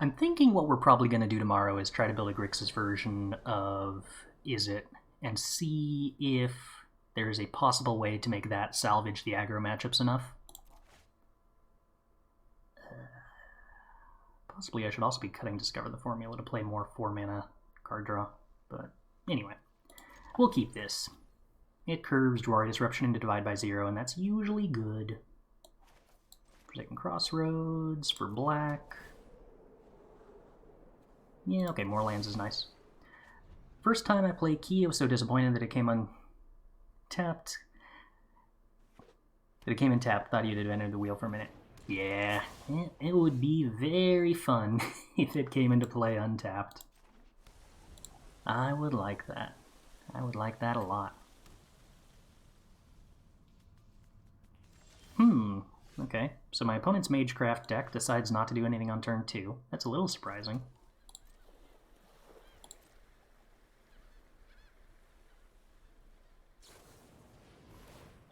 I'm thinking what we're probably going to do tomorrow is try to build a Grixis version of Izzet and see if there's a possible way to make that salvage the aggro matchups enough. Possibly I should also be cutting Discover the Formula to play more 4-mana card draw, but anyway, we'll keep this. It curves Jwari Disruption into Divide by 0, and that's usually good. Forsaken Crossroads for black. Yeah, okay, more lands is nice. First time I played Key, I was so disappointed that it came untapped. That it came in tapped, thought you'd have entered the wheel for a minute. Yeah, it would be very fun if it came into play untapped. I would like that. I would like that a lot. Okay, so my opponent's Magecraft deck decides not to do anything on turn 2. That's a little surprising.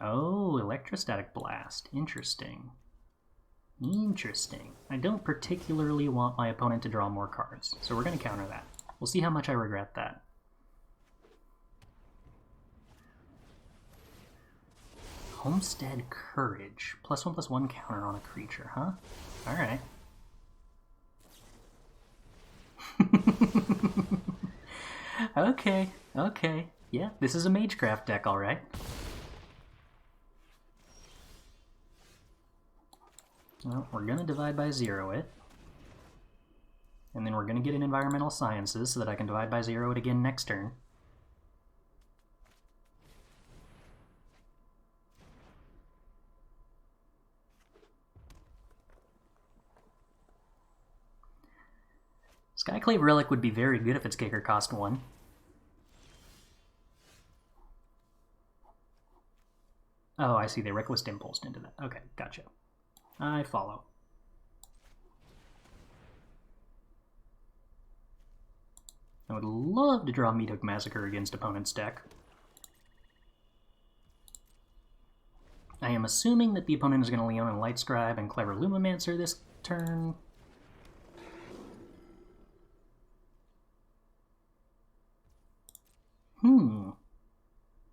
Oh, Electrostatic Blast. Interesting. Interesting. I don't particularly want my opponent to draw more cards, so we're going to counter that. We'll see how much I regret that. Homestead Courage. +1/+1 counter on a creature, huh? Alright. Okay, okay. Yeah, this is a Magecraft deck, alright. Well, we're going to Divide by 0 it. And then we're going to get an Environmental Sciences so that I can Divide by 0 it again next turn. Skyclave Relic would be very good if its kicker cost 1. Oh, I see. They Reckless Impulsed into that. Okay, gotcha. I follow. I would love to draw Meathook Massacre against opponent's deck. I am assuming that the opponent is going to Leon and Lightscribe and Clever Lumimancer this turn.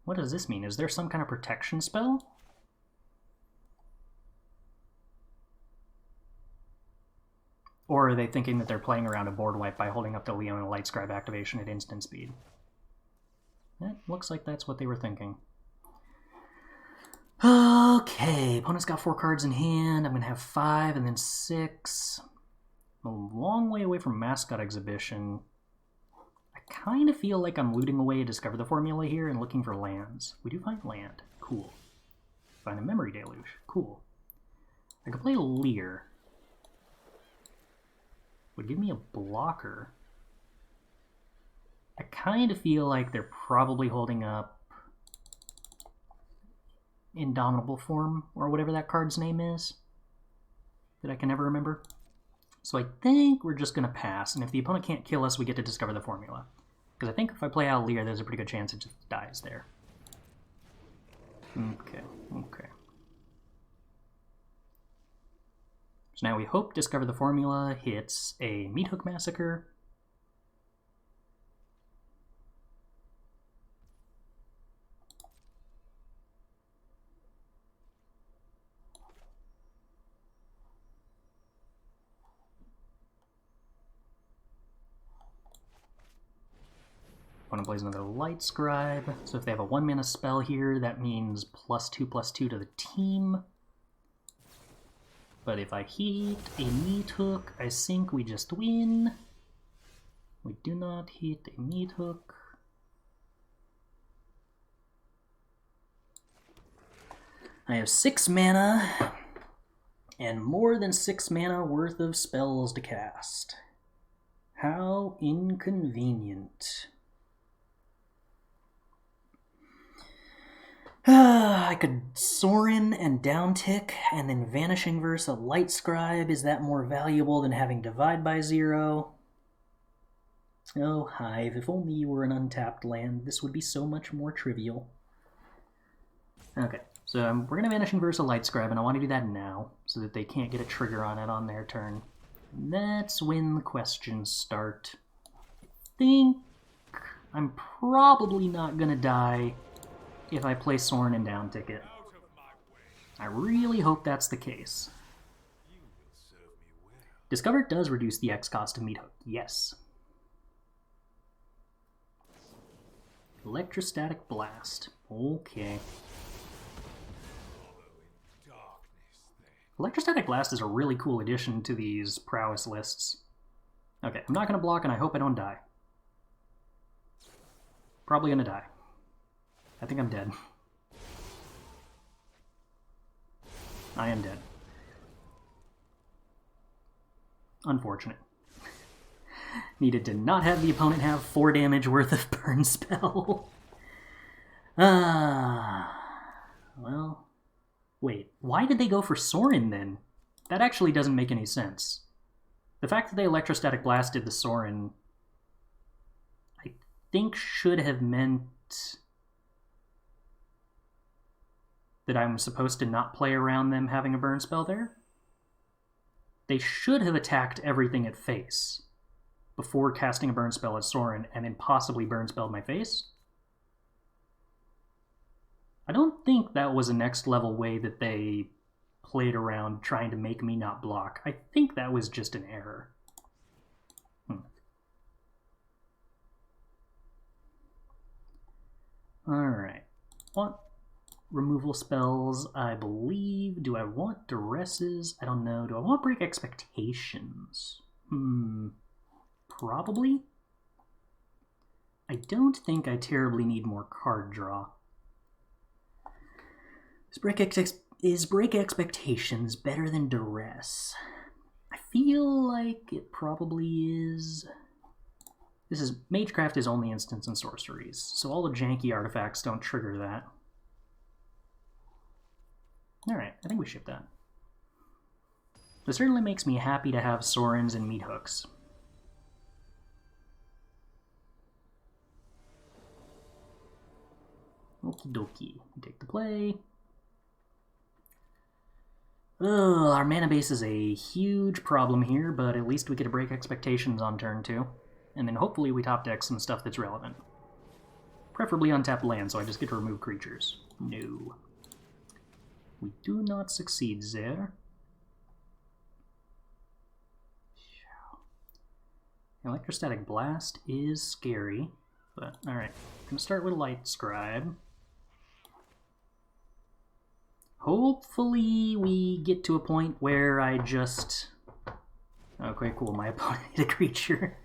What does this mean? Is there some kind of protection spell? Or are they thinking that they're playing around a board wipe by holding up the Leona Lightscribe activation at instant speed? It looks like that's what they were thinking. Okay, opponent's got 4 cards in hand. I'm going to have 5 and then 6. I'm a long way away from Mascot Exhibition. I kind of feel like I'm looting away to Discover the Formula here and looking for lands. We do find land. Cool. Find a Memory Deluge. Cool. I could play Lier. Would give me a blocker. I kind of feel like they're probably holding up Indomitable Form, or whatever that card's name is, that I can never remember. So I think we're just going to pass, and if the opponent can't kill us, we get to Discover the Formula. Because I think if I play out Lier, there's a pretty good chance it just dies there. Okay, okay. So now we hope Discover the Formula hits a Meathook Massacre. Opponent plays another Lightscribe. So if they have a 1-mana spell here, that means +2/+2 to the team. But if I hit a Meathook, I think we just win. We do not hit a Meathook. I have 6 mana and more than 6 mana worth of spells to cast. How inconvenient. I could Sorin and downtick, and then Vanishing Verse a Lightscribe. Is that more valuable than having Divide by 0? Oh, Hive, if only you were an untapped land, this would be so much more trivial. Okay, so we're going to Vanishing Verse a Lightscribe, and I want to do that now, so that they can't get a trigger on it on their turn. That's when the questions start. I think I'm probably not gonna die if I play Sorin and down ticket. I really hope that's the case. Discover does reduce the X cost of Meathook, yes. Electrostatic Blast, okay. Electrostatic Blast is a really cool addition to these prowess lists. Okay, I'm not gonna block and I hope I don't die. Probably gonna die. I think I'm dead. I am dead. Unfortunate. Needed to not have the opponent have 4 damage worth of burn spell. Well... Wait, why did they go for Sorin then? That actually doesn't make any sense. The fact that they Electrostatic Blasted the Sorin, I think should have meant that I'm supposed to not play around them having a burn spell there. They should have attacked everything at face before casting a burn spell at Sorin and then possibly burn spelled my face. I don't think that was a next level way that they played around trying to make me not block. I think that was just an error. Alright. Want removal spells, I believe. Do I want Duresses? I don't know. Do I want Break Expectations? Probably. I don't think I terribly need more card draw. Is Break Expectations better than Duress? I feel like it probably is. Magecraft is only instants and sorceries, so all the janky artifacts don't trigger that. Alright, I think we ship that. It certainly makes me happy to have Sorins and Meathooks. Okie dokie. Take the play. Ugh, our mana base is a huge problem here, but at least we get to Break Expectations on turn 2. And then hopefully we top deck some stuff that's relevant. Preferably untapped land, so I just get to remove creatures. No. We do not succeed there. Electrostatic Blast is scary, but alright. I'm gonna start with Light Scribe. Hopefully we get to a point where I just... Okay, cool, my opponent hit a creature.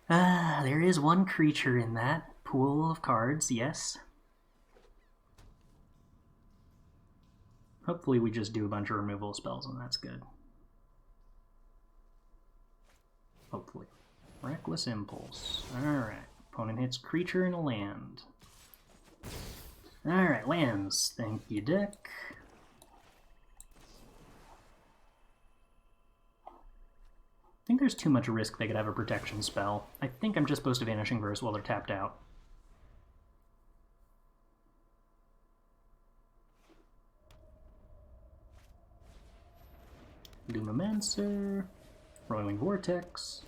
There is one creature in that pool of cards, yes. Hopefully we just do a bunch of removal spells and that's good. Hopefully. Reckless Impulse. Alright. Opponent hits creature and a land. Alright, lands. Thank you, deck. I think there's too much risk they could have a protection spell. I think I'm just supposed to Vanishing Verse while they're tapped out. Lumimancer, Roiling Vortex,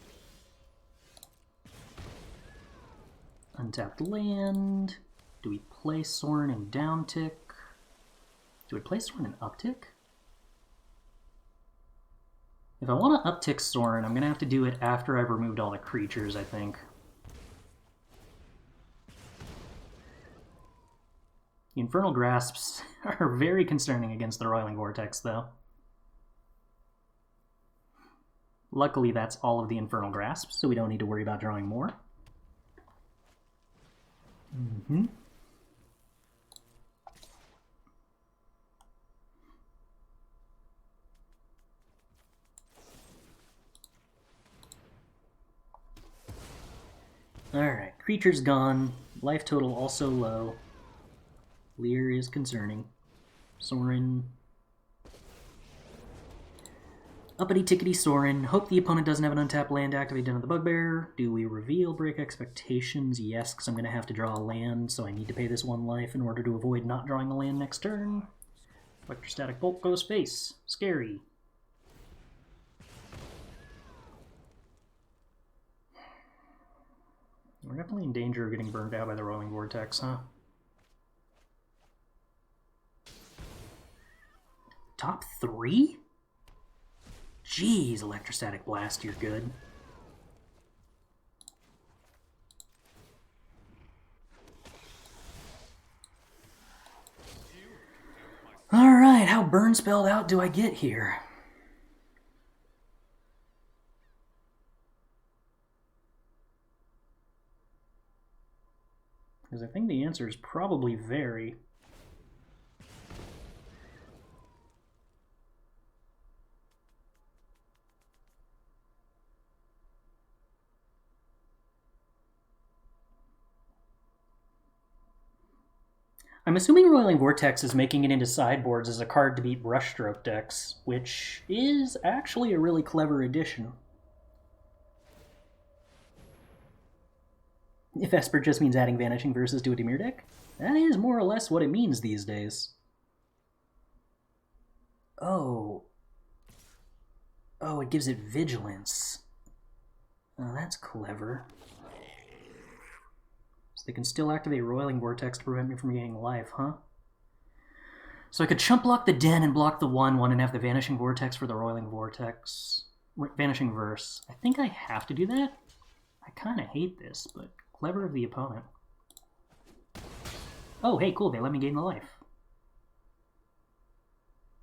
untapped land. Do we play Sorin and downtick? Do we play Sorin and uptick? If I want to uptick Sorin, I'm going to have to do it after I've removed all the creatures, I think. The Infernal Grasps are very concerning against the Roiling Vortex, though. Luckily, that's all of the Infernal Grasps, so we don't need to worry about drawing more. Alright, creature's gone. Life total also low. Lier is concerning. Sorin. Uppity tickety Sorin. Hope the opponent doesn't have an untapped land activate Den of the Bugbear. Do we reveal Break Expectations? Yes, because I'm going to have to draw a land, so I need to pay this 1 life in order to avoid not drawing a land next turn. Electrostatic Bolt goes face. Scary. we're definitely in danger of getting burned out by the Rolling Vortex, huh? Top 3? Jeez, Electrostatic Blast, you're good. Alright, how burn spelled out do I get here? Because I think the answer is probably very. I'm assuming Roiling Vortex is making it into sideboards as a card to beat Brushstroke decks, which is actually a really clever addition. If Esper just means adding Vanishing Verses to a Dimir deck, that is more or less what it means these days. Oh. Oh, it gives it Vigilance. Oh, that's clever. They can still activate Roiling Vortex to prevent me from gaining life, huh? So I could chump block the Den and block the 1/1 and have the Vanishing Vortex for the Roiling Vortex. Vanishing Verse. I think I have to do that. I kind of hate this, but clever of the opponent. Oh, hey, cool, they let me gain the life.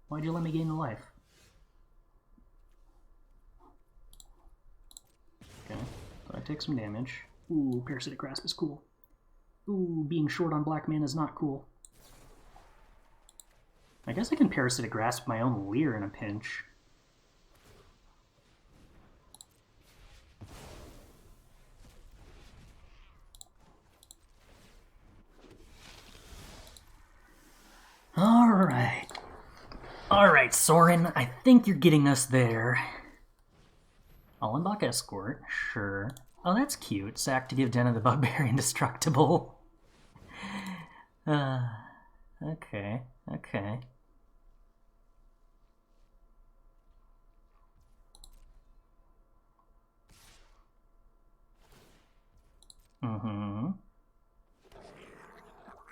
Why'd you let me gain the life? Okay, so I take some damage. Ooh, Parasitic Grasp is cool. Ooh, being short on black mana is not cool. I guess I can Parasitic Grasp my own Lier in a pinch. Alright. Alright, Sorin, I think you're getting us there. Allenbach Escort, sure. Oh, that's cute. Sack to give Den of the Bugbear indestructible. Okay, okay.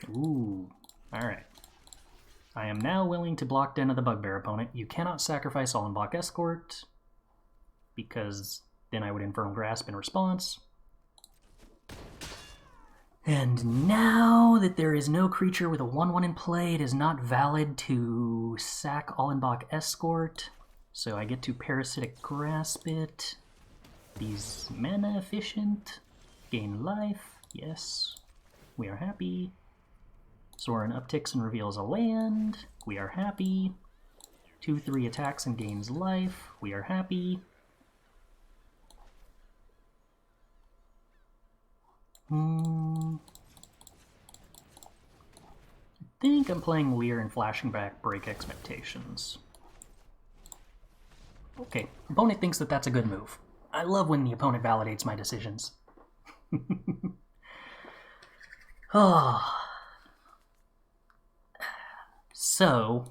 Ooh, alright. I am now willing to block Den of the Bugbear opponent. You cannot sacrifice Allenbach Escort, because then I would Infernal Grasp in response. And now that there is no creature with a 1/1 in play, it is not valid to sack Allenbach Escort. So I get to Parasitic Grasp it. These mana efficient. Gain life. Yes. We are happy. Sorin upticks and reveals a land. We are happy. 2/3 attacks and gains life. We are happy. I think I'm playing Lier and flashing back Break Expectations. Okay, opponent thinks that that's a good move. I love when the opponent validates my decisions. Oh. So,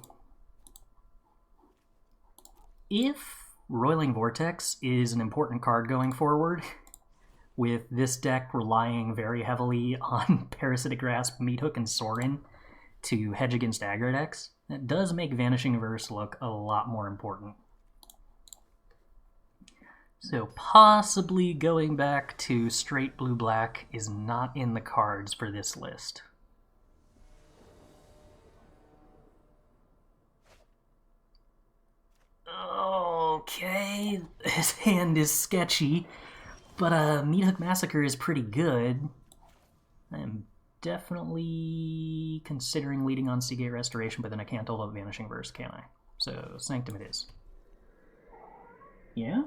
if Roiling Vortex is an important card going forward, with this deck relying very heavily on Parasitic Grasp, Meathook, and Sorin to hedge against aggro decks, that does make Vanishing Verse look a lot more important. So possibly going back to straight blue-black is not in the cards for this list. Okay, his hand is sketchy, but Meathook Massacre is pretty good. I am definitely considering leading on Seagate Restoration, but then I can't hold up Vanishing Verse, can I? So Sanctum it is. Yeah?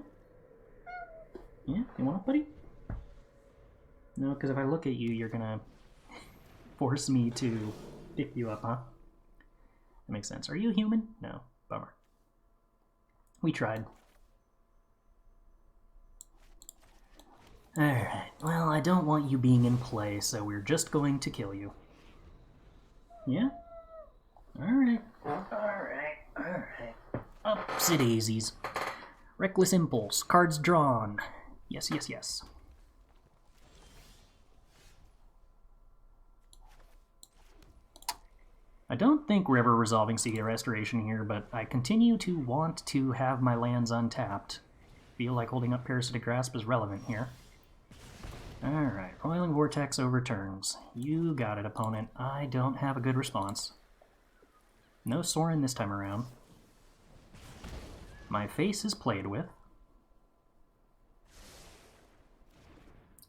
Yeah? You want up, buddy? No, because if I look at you, you're gonna force me to pick you up, huh? That makes sense. Are you human? No. Bummer. We tried. Alright, well, I don't want you being in play, so we're just going to kill you. Yeah? Alright. Alright. Alright. Upsy daisies. Reckless Impulse. Cards drawn. Yes, yes, yes. I don't think we're ever resolving Seagate Restoration here, but I continue to want to have my lands untapped. Feel like holding up Parasitic Grasp is relevant here. Alright, Roiling Vortex overturns. You got it, opponent. I don't have a good response. No Sorin this time around. My face is played with.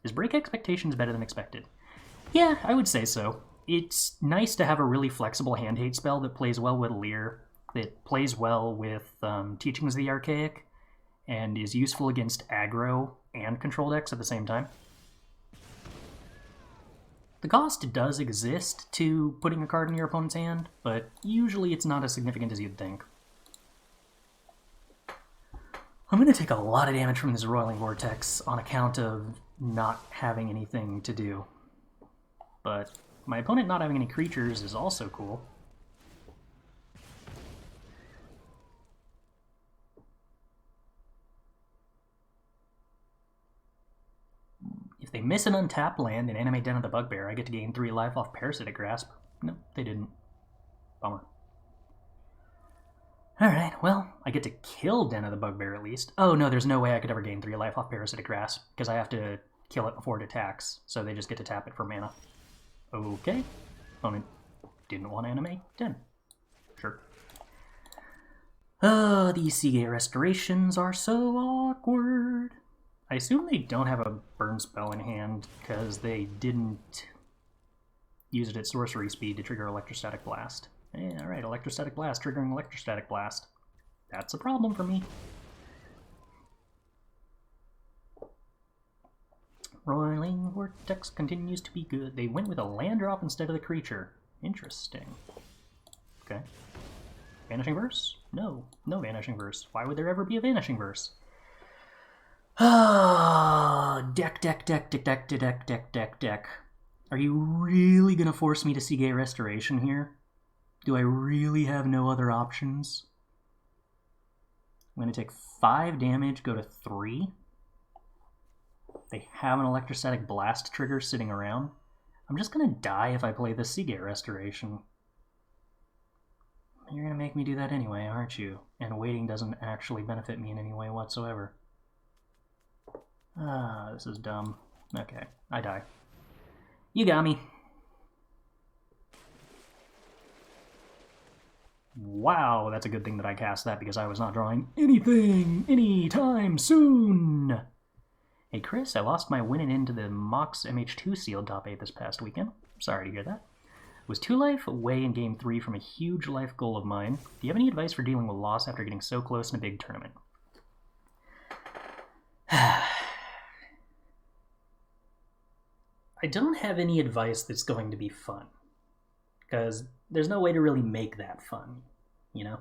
Is Break Expectations better than expected? Yeah, I would say so. It's nice to have a really flexible hand hate spell that plays well with Lier, that plays well with Teachings of the Archaic, and is useful against aggro and control decks at the same time. The cost does exist to putting a card in your opponent's hand, but usually it's not as significant as you'd think. I'm going to take a lot of damage from this Roiling Vortex on account of not having anything to do. But my opponent not having any creatures is also cool. If they miss an untapped land and animate Den of the Bugbear, I get to gain 3 life off Parasitic Grasp. No, they didn't. Bummer. Alright, well, I get to kill Den of the Bugbear at least. Oh no, there's no way I could ever gain 3 life off Parasitic Grasp, because I have to kill it before it attacks, so they just get to tap it for mana. Okay. Opponent didn't want to animate Den. Sure. These Seagate Restorations are so awkward. I assume they don't have a burn spell in hand, because they didn't use it at sorcery speed to trigger Electrostatic Blast. Alright, Electrostatic Blast triggering Electrostatic Blast. That's a problem for me. Roiling Vortex continues to be good. They went with a land drop instead of the creature. Interesting. Okay. Vanishing Verse? No. No Vanishing Verse. Why would there ever be a Vanishing Verse? Ah, deck. Are you really gonna force me to Seagate Restoration here? Do I really have no other options? I'm gonna take 5 damage, go to 3. They have an Electrostatic Blast trigger sitting around. I'm just gonna die if I play the Seagate Restoration. You're gonna make me do that anyway, aren't you? And waiting doesn't actually benefit me in any way whatsoever. Ah, this is dumb. Okay, I die. You got me. Wow, that's a good thing that I cast that because I was not drawing anything anytime soon. Hey Chris, I lost my winning into the Mox MH2 sealed top 8 this past weekend. Sorry to hear that. Was 2 life away in game 3 from a huge life goal of mine. Do you have any advice for dealing with loss after getting so close in a big tournament? I don't have any advice that's going to be fun, because there's no way to really make that fun, you know?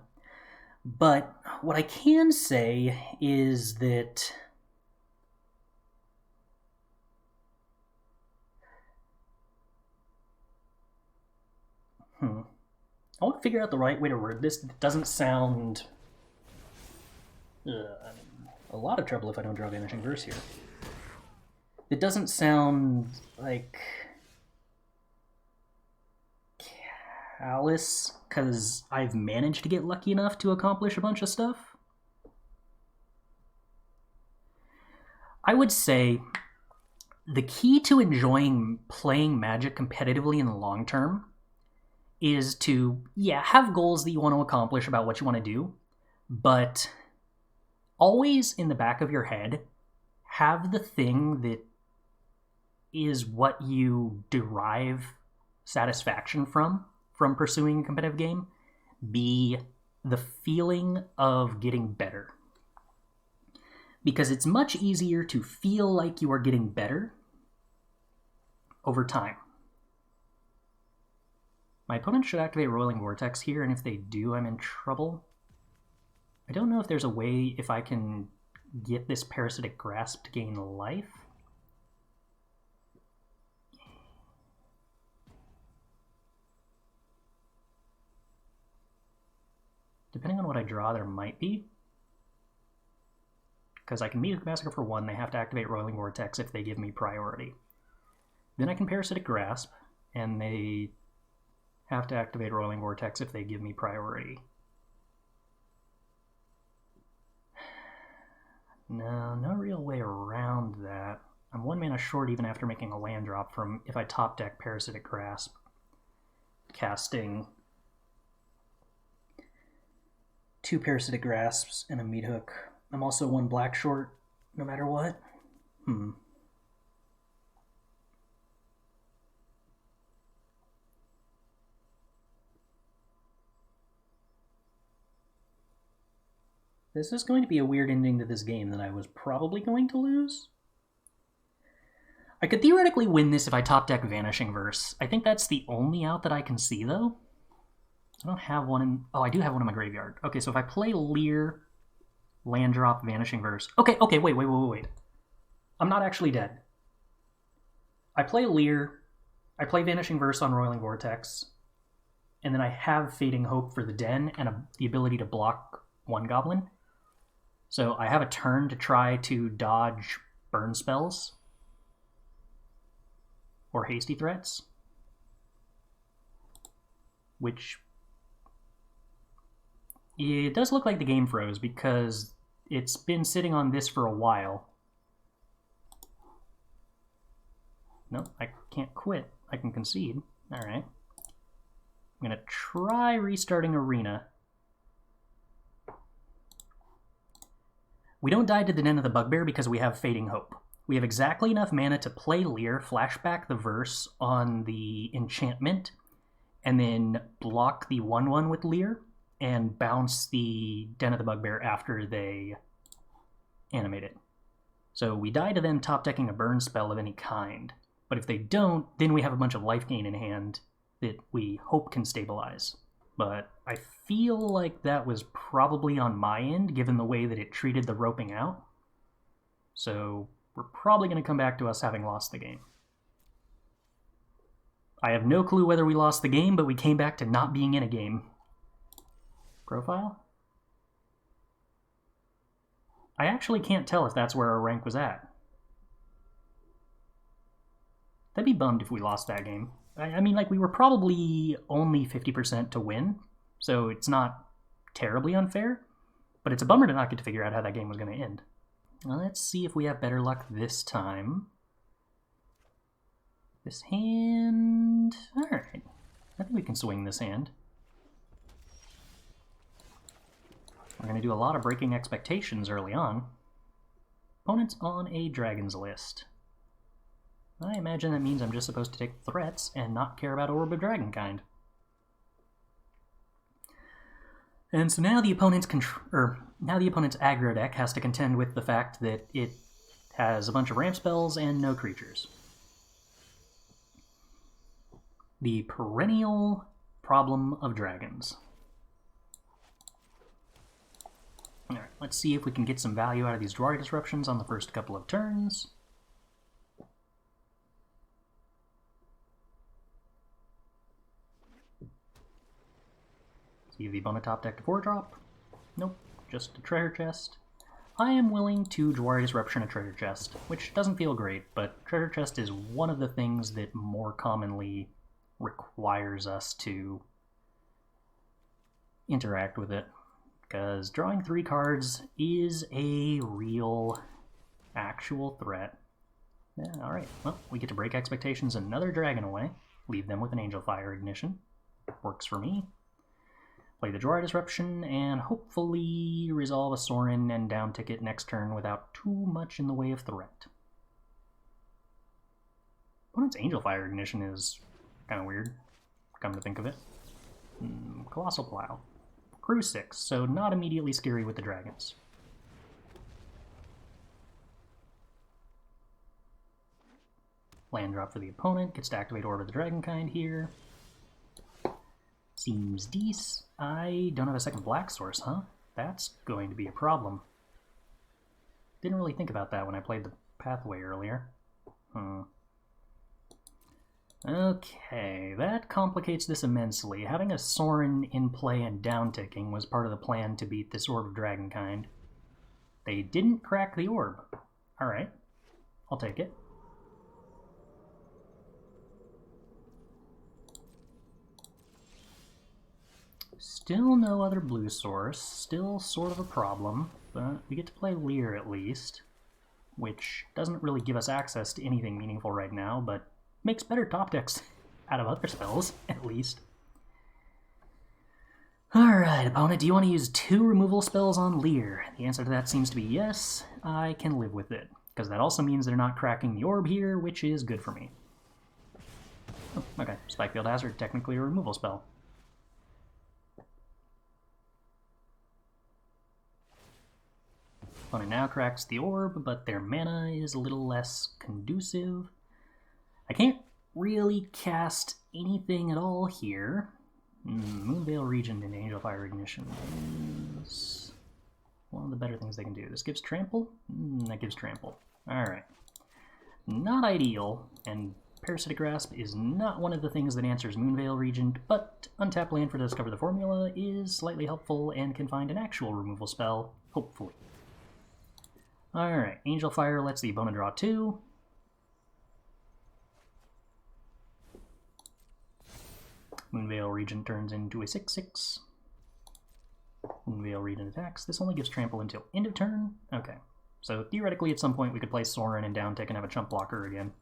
But what I can say is that I want to figure out the right way to word this. It doesn't sound a lot of trouble if I don't draw Vanishing Verse here. It doesn't sound like callous because I've managed to get lucky enough to accomplish a bunch of stuff. I would say the key to enjoying playing Magic competitively in the long term is to, have goals that you want to accomplish about what you want to do, but always in the back of your head, have the thing that is what you derive satisfaction from pursuing a competitive game be the feeling of getting better. Because it's much easier to feel like you are getting better over time. My opponent should activate Roiling Vortex here, and if they do, I'm in trouble. I don't know if there's a way if I can get this Parasitic Grasp to gain life. Depending on what I draw, there might be. Because I can Meathook Massacre for 1, they have to activate Roiling Vortex if they give me priority. Then I can Parasitic Grasp, and they have to activate Roiling Vortex if they give me priority. No, no real way around that. I'm 1 mana short even after making a land drop from if I top deck Parasitic Grasp, casting 2 Parasitic Grasps and a Meathook. I'm also 1 black short, no matter what. This is going to be a weird ending to this game that I was probably going to lose. I could theoretically win this if I top deck Vanishing Verse. I think that's the only out that I can see, though. I don't have one in... Oh, I do have one in my graveyard. Okay, so if I play Lier, land drop, Vanishing Verse... Okay, wait. I'm not actually dead. I play Lier, I play Vanishing Verse on Roiling Vortex, and then I have Fading Hope for the Den and the ability to block 1 goblin. So I have a turn to try to dodge burn spells or hasty threats, which it does look like the game froze because it's been sitting on this for a while. No, I can't quit. I can concede. All right. I'm going to try restarting Arena. We don't die to the Den of the Bugbear because we have Fading Hope. We have exactly enough mana to play Lier, flashback the verse on the enchantment, and then block the 1/1 with Lier, and bounce the Den of the Bugbear after they animate it. So we die to them top decking a burn spell of any kind, but if they don't, then we have a bunch of life gain in hand that we hope can stabilize. But I feel like that was probably on my end, given the way that it treated the roping out. So we're probably going to come back to us having lost the game. I have no clue whether we lost the game, but we came back to not being in a game. Profile? I actually can't tell if that's where our rank was at. I'd be bummed if we lost that game. I mean, like, we were probably only 50% to win, so it's not terribly unfair, but it's a bummer to not get to figure out how that game was going to end. Now, let's see if we have better luck this time. This hand... Alright. I think we can swing this hand. We're going to do a lot of breaking expectations early on. Opponent's on a Dragon's list. I imagine that means I'm just supposed to take threats and not care about Orb of Dragonkind. And so now the opponent's aggro deck has to contend with the fact that it has a bunch of ramp spells and no creatures. The perennial problem of dragons. Alright, let's see if we can get some value out of these Jwari Disruptions on the first couple of turns. See the opponent top deck to 4-drop. Nope, just a treasure chest. I am willing to Jwari Disruption a treasure chest, which doesn't feel great, but treasure chest is one of the things that more commonly requires us to interact with it, because drawing 3 cards is a real, actual threat. Yeah, alright, well, we get to break expectations another dragon away, leave them with an Angel Fire Ignition. Works for me. Play the Jwari Disruption, and hopefully resolve a Sorin and down ticket next turn without too much in the way of threat. Opponent's Angel Fire Ignition is kind of weird, come to think of it. Colossal Plow. Crew 6, so not immediately scary with the dragons. Land drop for the opponent, gets to activate Orb of the Dragonkind here. Seems decent. I don't have a second black source, huh? That's going to be a problem. Didn't really think about that when I played the Pathway earlier. Okay, that complicates this immensely. Having a Sorin in play and downticking was part of the plan to beat this Orb of Dragonkind. They didn't crack the orb. Alright, I'll take it. Still no other blue source, still sort of a problem, but we get to play Lier at least, which doesn't really give us access to anything meaningful right now, but makes better top decks out of other spells, at least. Alright, opponent, do you want to use 2 removal spells on Lier? The answer to that seems to be yes. I can live with it, because that also means they're not cracking the orb here, which is good for me. Oh, okay, Spikefield Hazard, technically a removal spell. Opponent now cracks the orb, but their mana is a little less conducive. I can't really cast anything at all here. Moonveil Regent and Angel Fire Ignition is one of the better things they can do. This gives trample? That gives trample. Alright. Not ideal, and Parasitic Grasp is not one of the things that answers Moonveil Regent, but untap land for Discover the Formula is slightly helpful and can find an actual removal spell, hopefully. Alright, Angel Fire lets the opponent draw 2. Moonveil Regent turns into a 6/6. Moonveil Regent attacks. This only gives trample until end of turn? Okay. So theoretically at some point we could play Sorin and downtick and have a chump blocker again.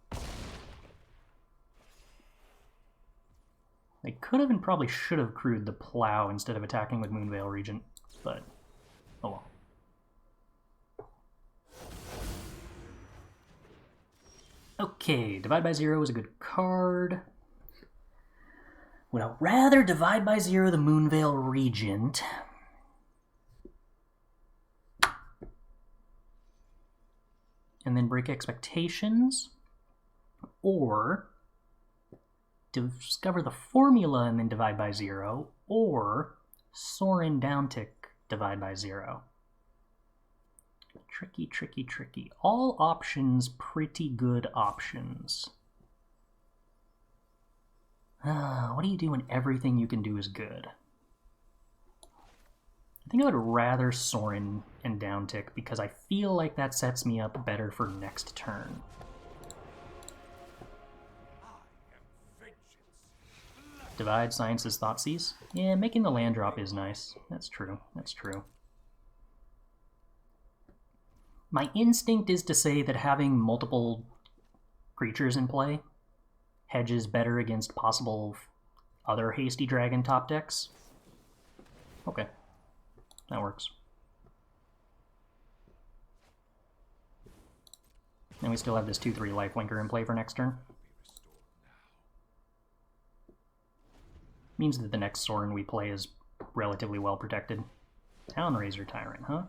They could have and probably should have crewed the Plow instead of attacking with Moonveil Regent, but oh well. Okay, Divide by Zero is a good card. Would I rather Divide by Zero the Moonveil Regent and then break expectations, or Discover the Formula and then Divide by Zero, or Sorin downtick Divide by Zero? Tricky, tricky, tricky. All options pretty good options. What do you do when everything you can do is good? I think I would rather Sorin and downtick because I feel like that sets me up better for next turn. Divide Science's Thoughtseize? Yeah, making the land drop is nice. That's true, that's true. My instinct is to say that having multiple creatures in play hedges better against possible other Hasty Dragon top decks. Okay, that works. And we still have this 2/3 lifelinker in play for next turn. Means that the next Sorin we play is relatively well protected. Townraiser Tyrant, huh?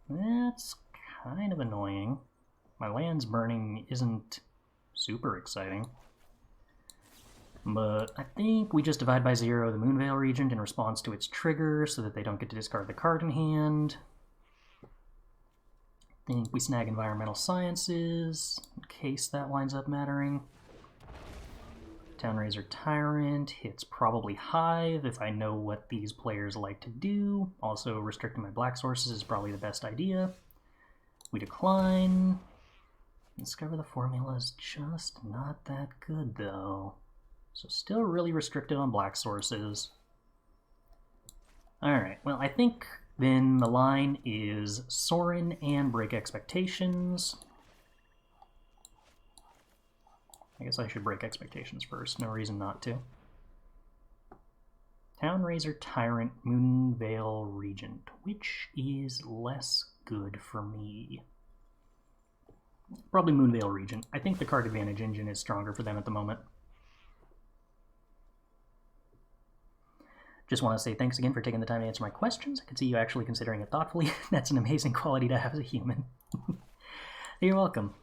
That's kind of annoying. My land's burning isn't super exciting. But I think we just Divide by Zero the Moonveil Regent in response to its trigger so that they don't get to discard the card in hand. I think we snag Environmental Sciences in case that winds up mattering. Townraiser Tyrant hits probably Hive if I know what these players like to do. Also, restricting my black sources is probably the best idea. We decline. Discover the Formula is just not that good, though. So still really restricted on black sources. Alright, well, I think then the line is Sorin and break expectations. I guess I should break expectations first, no reason not to. Townraiser Tyrant, Moonveil Regent, which is less good for me? Probably Moonveil Regent. I think the card advantage engine is stronger for them at the moment. Just want to say thanks again for taking the time to answer my questions. I can see you actually considering it thoughtfully. That's an amazing quality to have as a human. You're welcome.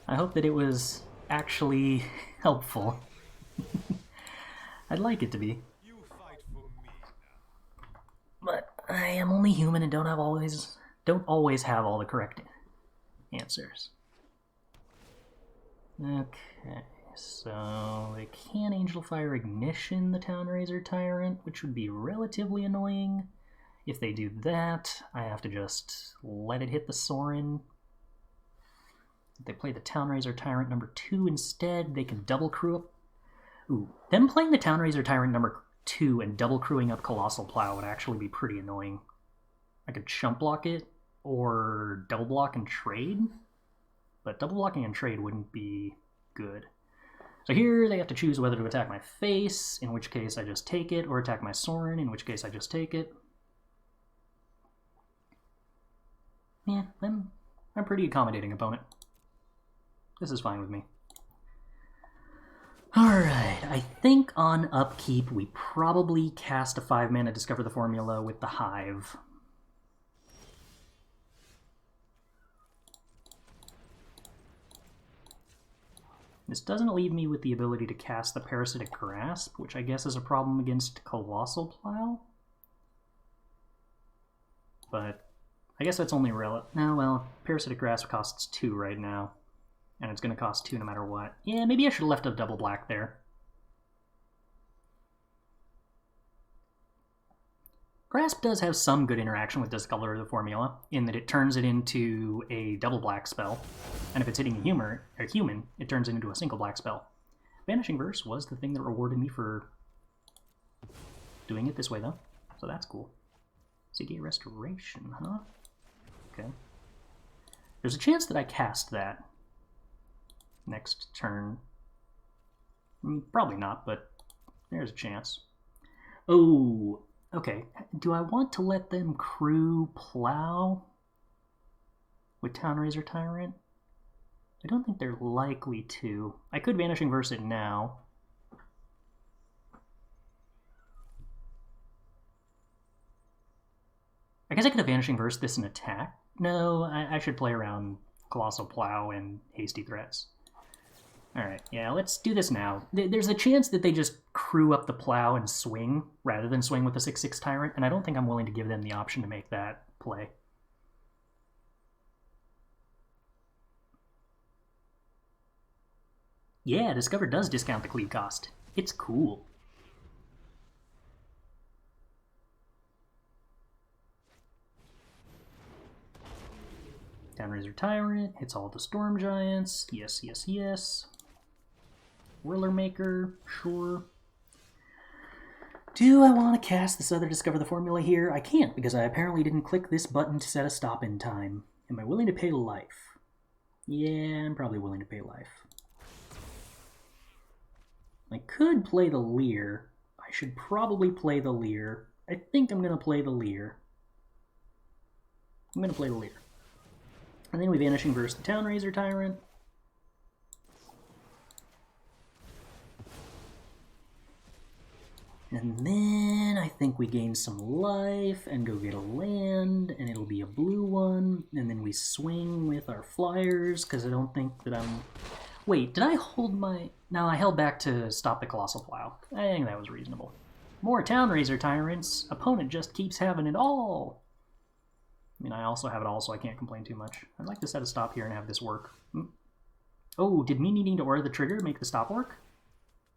I hope that it was actually helpful. I'd like it to be. But I am only human and don't always have all the correct answers. Okay, so they can Angel Fire Ignition the Townraiser Tyrant, which would be relatively annoying. If they do that, I have to just let it hit the Sorin. If they play the Townraiser Tyrant number 2 instead, they can double crew up. Ooh, them playing the Townraiser Tyrant number 2 and double crewing up Colossal Plow would actually be pretty annoying. I could chump block it or double block and trade, but double blocking and trade wouldn't be good. So here they have to choose whether to attack my face, in which case I just take it, or attack my Sorin, in which case I just take it. Yeah, I'm a pretty accommodating opponent. This is fine with me. Alright, I think on upkeep we probably cast a 5-mana Discover the Formula with the Hive. This doesn't leave me with the ability to cast the Parasitic Grasp, which I guess is a problem against Colossal Plow. But I guess that's only no, well, Parasitic Grasp costs 2 right now. And it's going to cost 2 no matter what. Yeah, maybe I should have left a double black there. Grasp does have some good interaction with Discolor the Formula, in that it turns it into a double black spell, and if it's hitting a human, it turns it into a single black spell. Vanishing Verse was the thing that rewarded me for doing it this way, though, so that's cool. Seagate Restoration, huh? Okay. There's a chance that I cast that next turn. Probably not, but there's a chance. Oh, okay. Do I want to let them crew Plow with Townraiser Tyrant? I don't think they're likely to. I could Vanishing Verse it now. I guess I could have Vanishing Verse this and attack. No, I should play around Colossal Plow and Hasty Threats. Alright, yeah, let's do this now. There's a chance that they just crew up the Plow and swing, rather than swing with the 6/6 Tyrant, and I don't think I'm willing to give them the option to make that play. Yeah, Discover does discount the cleave cost. It's cool. Townraiser Tyrant, hits all the Storm Giants. Yes, yes, yes. Whirler Maker, sure. Do I want to cast this other Discover the Formula here? I can't, because I apparently didn't click this button to set a stop in time. Am I willing to pay life? Yeah, I'm probably willing to pay life. I could play the Lier. I should probably play the Lier. I think I'm going to play the Lier. I'm going to play the Lier. And then we Vanishing Verse the Townraiser Tyrant. And then I think we gain some life and go get a land, and it'll be a blue one. And then we swing with our flyers, because I don't think that I'm... Wait, did I hold my... No, I held back to stop the Colossal Plow. I think that was reasonable. More Townraiser Tyrants. Opponent just keeps having it all. I mean, I also have it all, so I can't complain too much. I'd like to set a stop here and have this work. Oh, did me needing to order the trigger make the stop work?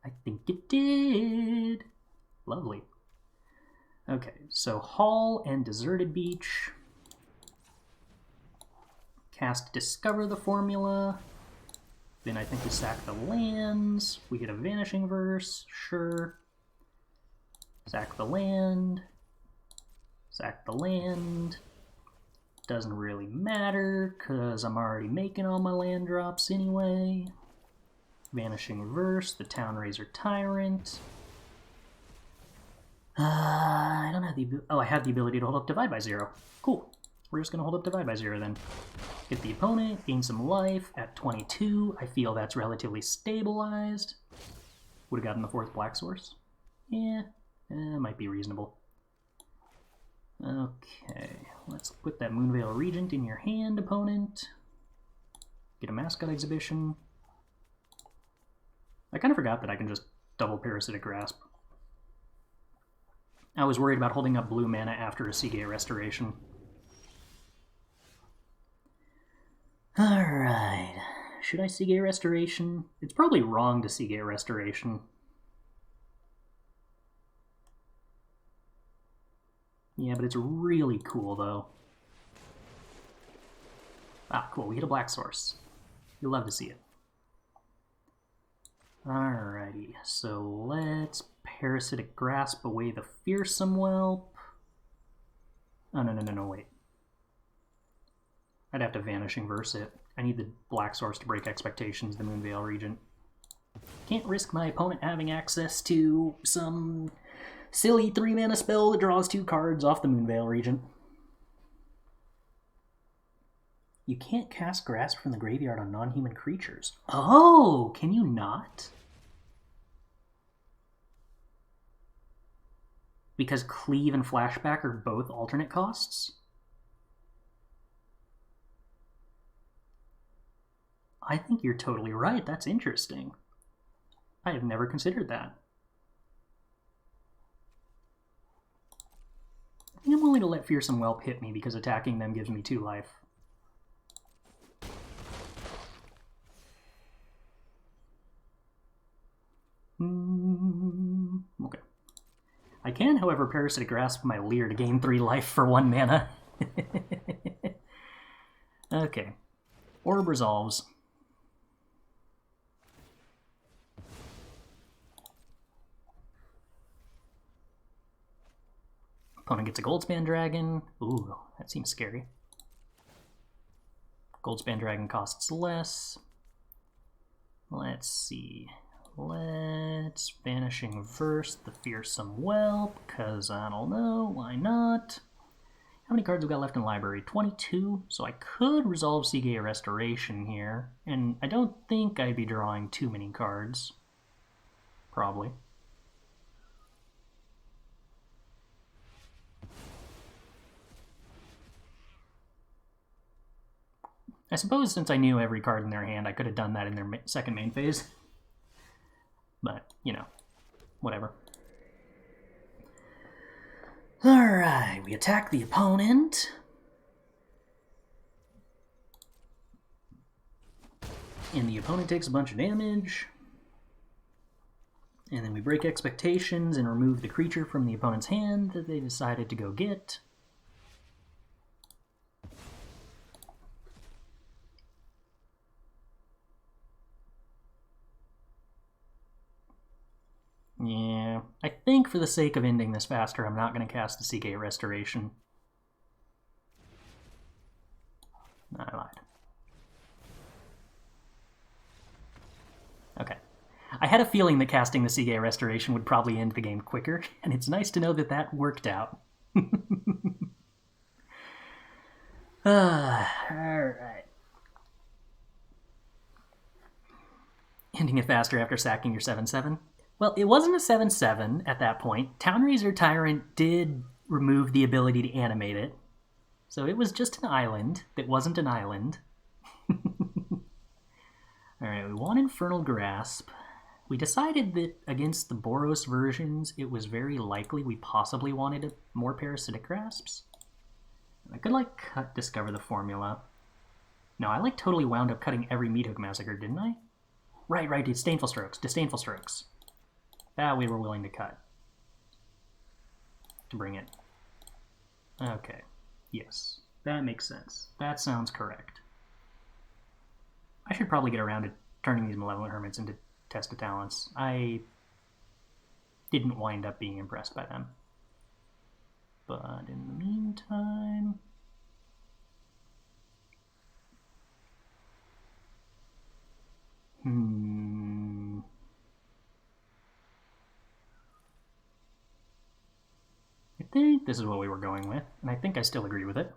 I think it did. Lovely. Okay, so Hall and Deserted Beach. Cast Discover the Formula. Then I think we sack the lands. We get a Vanishing Verse, sure. Sack the land. Sack the land. Doesn't really matter, because I'm already making all my land drops anyway. Vanishing Verse, the Townraiser Tyrant. I don't have the... Oh, I have the ability to hold up Divide by 0. Cool. We're just going to hold up Divide by 0 then. Get the opponent, gain some life at 22. I feel that's relatively stabilized. Would have gotten the 4th black source. Yeah, might be reasonable. Okay, let's put that Moonveil Regent in your hand, opponent. Get a Mascot Exhibition. I kind of forgot that I can just double Parasitic Grasp. I was worried about holding up blue mana after a Seagate Restoration. Alright, should I Seagate Restoration? It's probably wrong to Seagate Restoration. Yeah, but it's really cool, though. Ah, cool, we hit a black source. You'll love to see it. Alrighty, so let's Parasitic Grasp away the Fearsome Whelp. Oh, no, wait. I'd have to Vanishing Verse it. I need the black source to break expectations, the Moonveil Regent. Can't risk my opponent having access to some silly 3-mana spell that draws 2 cards off the Moonveil Regent. You can't cast Grasp from the graveyard on non-human creatures. Oh, can you not? Because Cleave and Flashback are both alternate costs? I think you're totally right. That's interesting. I have never considered that. I think I'm willing to let Fearsome Whelp hit me because attacking them gives me 2 life. Okay. I can, however, Parasitic Grasp my Lier to gain 3 life for 1 mana. Okay. Orb resolves. Opponent gets a Goldspan Dragon. Ooh, that seems scary. Goldspan Dragon costs less. Let's see. Let's Vanishing Verse the Fearsome Whelp, because I don't know, why not? How many cards we got left in the library? 22, so I could resolve Seagate Restoration here, and I don't think I'd be drawing too many cards. Probably. I suppose since I knew every card in their hand, I could have done that in their second main phase. But, you know, whatever. Alright, we attack the opponent. And the opponent takes a bunch of damage. And then we break expectations and remove the creature from the opponent's hand that they decided to go get. Yeah, I think for the sake of ending this faster, I'm not going to cast the Seagate Restoration. I lied. Okay. I had a feeling that casting the Seagate Restoration would probably end the game quicker, and it's nice to know that that worked out. Alright. Ending it faster after sacking your 7/7. Well, it wasn't a 7/7 at that point. Townraiser Tyrant did remove the ability to animate it. So it was just an island that wasn't an island. Alright, we want Infernal Grasp. We decided that against the Boros versions, it was very likely we possibly wanted more Parasitic Grasps. I could, discover the formula. No, I, totally wound up cutting every Meathook Massacre, didn't I? Right, Disdainful Strokes. That we were willing to cut. To bring it. Okay. Yes. That makes sense. That sounds correct. I should probably get around to turning these Malevolent Hermits into Test of Talents. I didn't wind up being impressed by them. But in the meantime... I think this is what we were going with, and I think I still agree with it.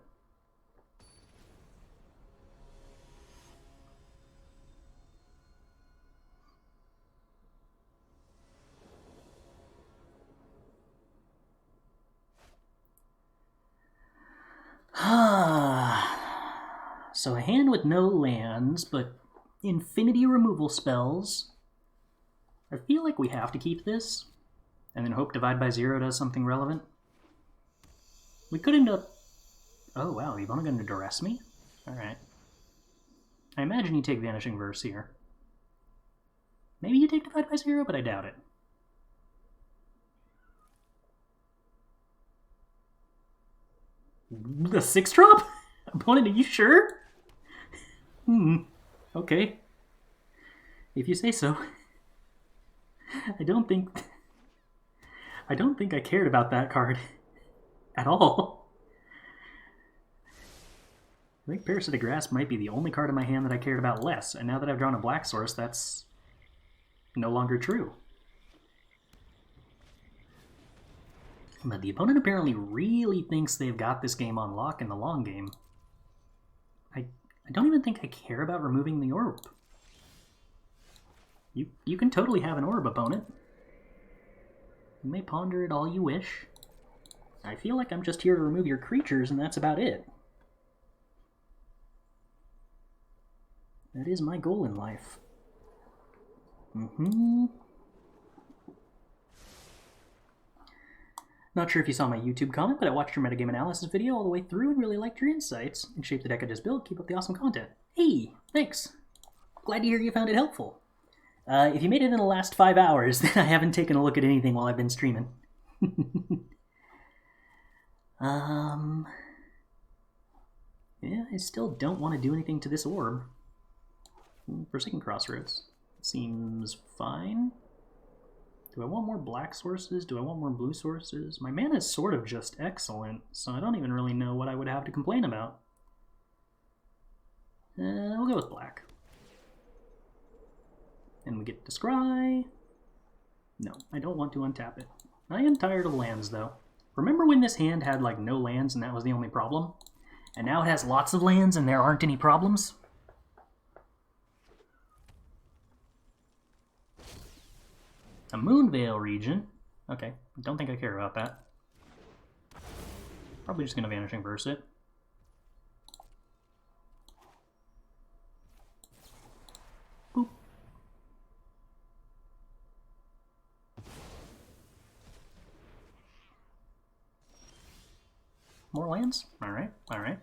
So a hand with no lands, but infinity removal spells. I feel like we have to keep this, and then hope Divide by Zero does something relevant. We could end up... Oh wow, you've only going to duress me? Alright. I imagine you take Vanishing Verse here. Maybe you take Divide by Zero, but I doubt it. The 6-drop? Opponent, are you sure? Okay. If you say so. I don't think... I don't think I cared about that card at all. I think Parasitic Grasp might be the only card in my hand that I cared about less, and now that I've drawn a black source, that's no longer true. But the opponent apparently really thinks they've got this game on lock in the long game. I don't even think I care about removing the orb. You can totally have an orb, opponent. You may ponder it all you wish. I feel like I'm just here to remove your creatures, and that's about it. That is my goal in life. Not sure if you saw my YouTube comment, but I watched your metagame analysis video all the way through and really liked your insights and shaped the deck I just built. Keep up the awesome content. Hey, thanks. Glad to hear you found it helpful. If you made it in the last 5 hours, then I haven't taken a look at anything while I've been streaming. Yeah, I still don't want to do anything to this orb. Forsaken Crossroads seems fine. Do I want more black sources? Do I want more blue sources? My mana is sort of just excellent, so I don't even really know what I would have to complain about. We'll go with black. And we get to scry. No, I don't want to untap it. I am tired of lands, though. Remember when this hand had, like, no lands and that was the only problem? And now it has lots of lands and there aren't any problems? A Moonveil region. Okay, don't think I care about that. Probably just gonna Vanishing Verse it. Boop. More lands? Alright, alright.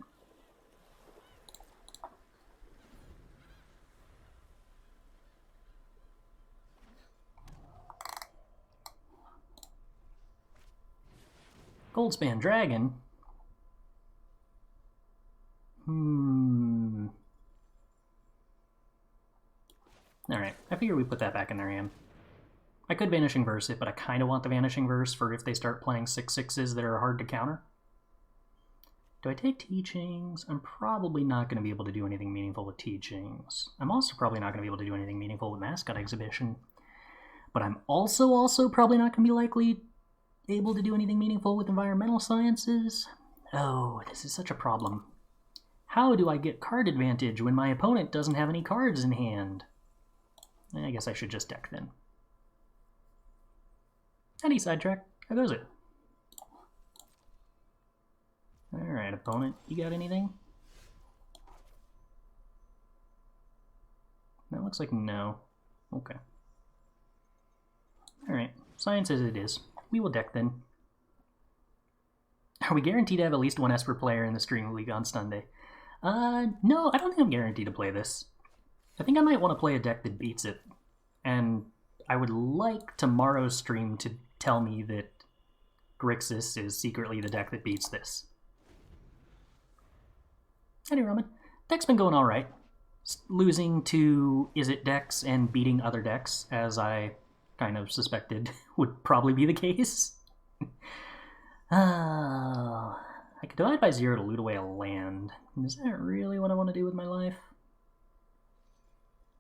Goldspan Dragon? Alright, I figure we put that back in their hand. I could Vanishing Verse it, but I kind of want the Vanishing Verse for if they start playing 6/6s that are hard to counter. Do I take Teachings? I'm probably not going to be able to do anything meaningful with Teachings. I'm also probably not going to be able to do anything meaningful with Mascot Exhibition. But I'm also probably not going to be likely able to do anything meaningful with Environmental Sciences. Oh, this is such a problem. How do I get card advantage when my opponent doesn't have any cards in hand? I guess I should just deck then. Any sidetrack? How goes it? Alright, opponent, you got anything? That looks like no. Okay. Alright, science as it is. We will deck then. Are we guaranteed to have at least one Esper player in the Stream League on Sunday? No, I don't think I'm guaranteed to play this. I think I might want to play a deck that beats it. And I would like tomorrow's stream to tell me that Grixis is secretly the deck that beats this. Anyway, Roman, deck's been going alright. Losing to Izzet decks and beating other decks, as I kind of suspected would probably be the case. I could divide by 0 to loot away a land. Is that really what I want to do with my life?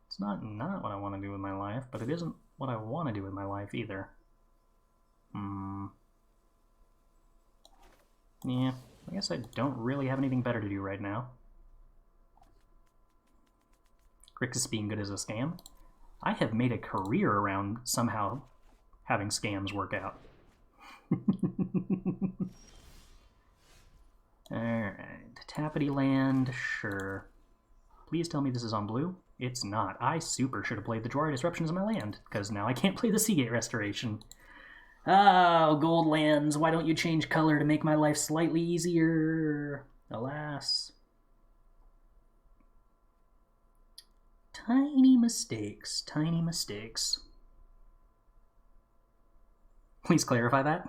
It's not what I want to do with my life, but it isn't what I want to do with my life either. Yeah, I guess I don't really have anything better to do right now. Grixis being good as a scam. I have made a career around somehow having scams work out. Alright, Tappity land, sure. Please tell me this is on blue. It's not. I super should have played the Jwari Disruption as my land, because now I can't play the Seagate Restoration. Oh, gold lands, why don't you change color to make my life slightly easier? Alas. Tiny mistakes, tiny mistakes. Please clarify that.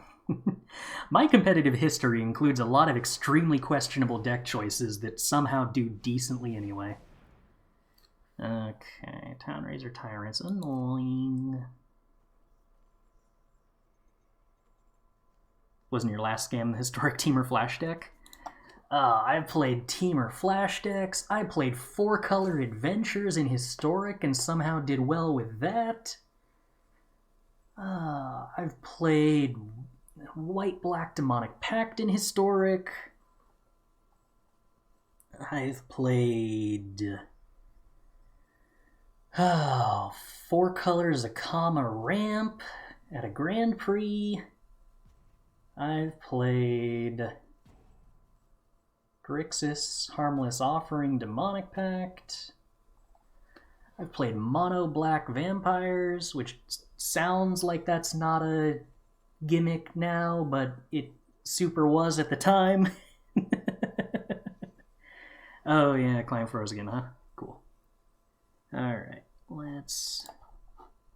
My competitive history includes a lot of extremely questionable deck choices that somehow do decently anyway. Okay, Town Razor Tyrant's annoying. wasn't your last scam the Historic Teamer Flash deck? I've played Teamer Flash decks. I played 4-color Adventures in Historic and somehow did well with that. I've played White-Black Demonic Pact in Historic. I've played 4-color Zakama Ramp at a Grand Prix. I've played Grixis, Harmless Offering, Demonic Pact. I've played Mono Black Vampires, which sounds like that's not a gimmick now, but it super was at the time. Oh yeah, Climb froze again, huh? Cool. Alright, let's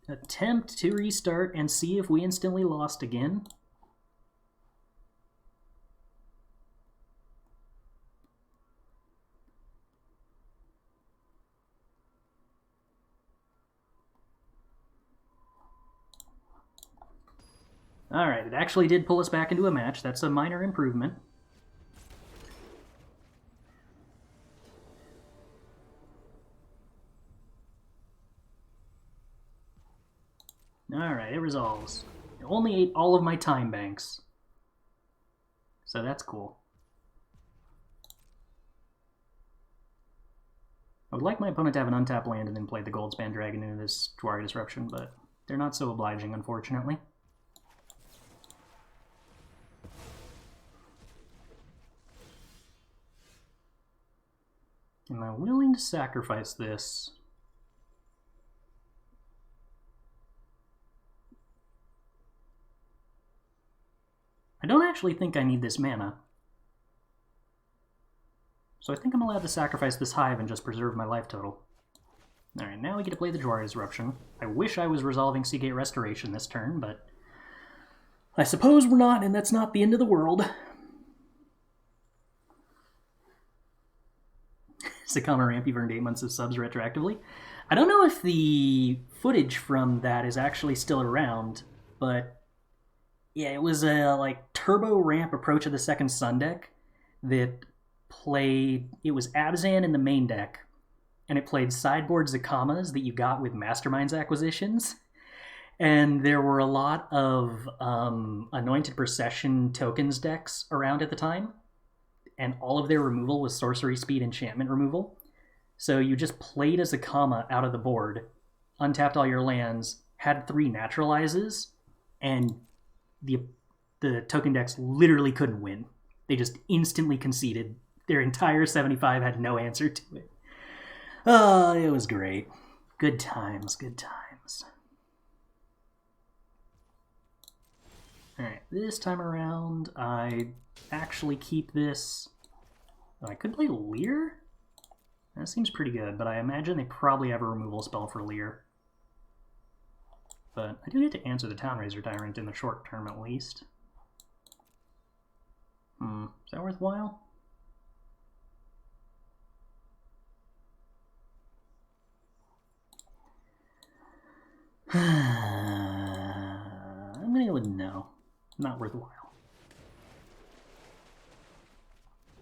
attempt to restart and see if we instantly lost again. Alright, it actually did pull us back into a match. That's a minor improvement. Alright, it resolves. It only ate all of my time banks. So that's cool. I would like my opponent to have an untapped land and then play the Goldspan Dragon into this Jwari Disruption, but they're not so obliging, unfortunately. Am I willing to sacrifice this? I don't actually think I need this mana. So I think I'm allowed to sacrifice this Hive and just preserve my life total. Alright, now we get to play the Jwari Disruption. I wish I was resolving Seagate Restoration this turn, but I suppose we're not, and that's not the end of the world. Sakama Ramp, you've earned 8 months of subs retroactively. I don't know if the footage from that is actually still around, but yeah, it was a like turbo ramp approach of the second Sun deck that played, it was Abzan in the main deck, and it played sideboard Zakamas that you got with Masterminds acquisitions. And there were a lot of Anointed Procession tokens decks around at the time, and all of their removal was sorcery speed enchantment removal. So you just played as a Zakama out of the board, untapped all your lands, had 3 naturalizes, and the token decks literally couldn't win. They just instantly conceded. Their entire 75 had no answer to it. Oh, it was great. Good times, good times. Alright, this time around, I actually keep this. I could play Lier? That seems pretty good, but I imagine they probably have a removal spell for Lier. But I do get to answer the Townraiser Tyrant in the short term at least. Is that worthwhile? I'm gonna go with no. Not worthwhile.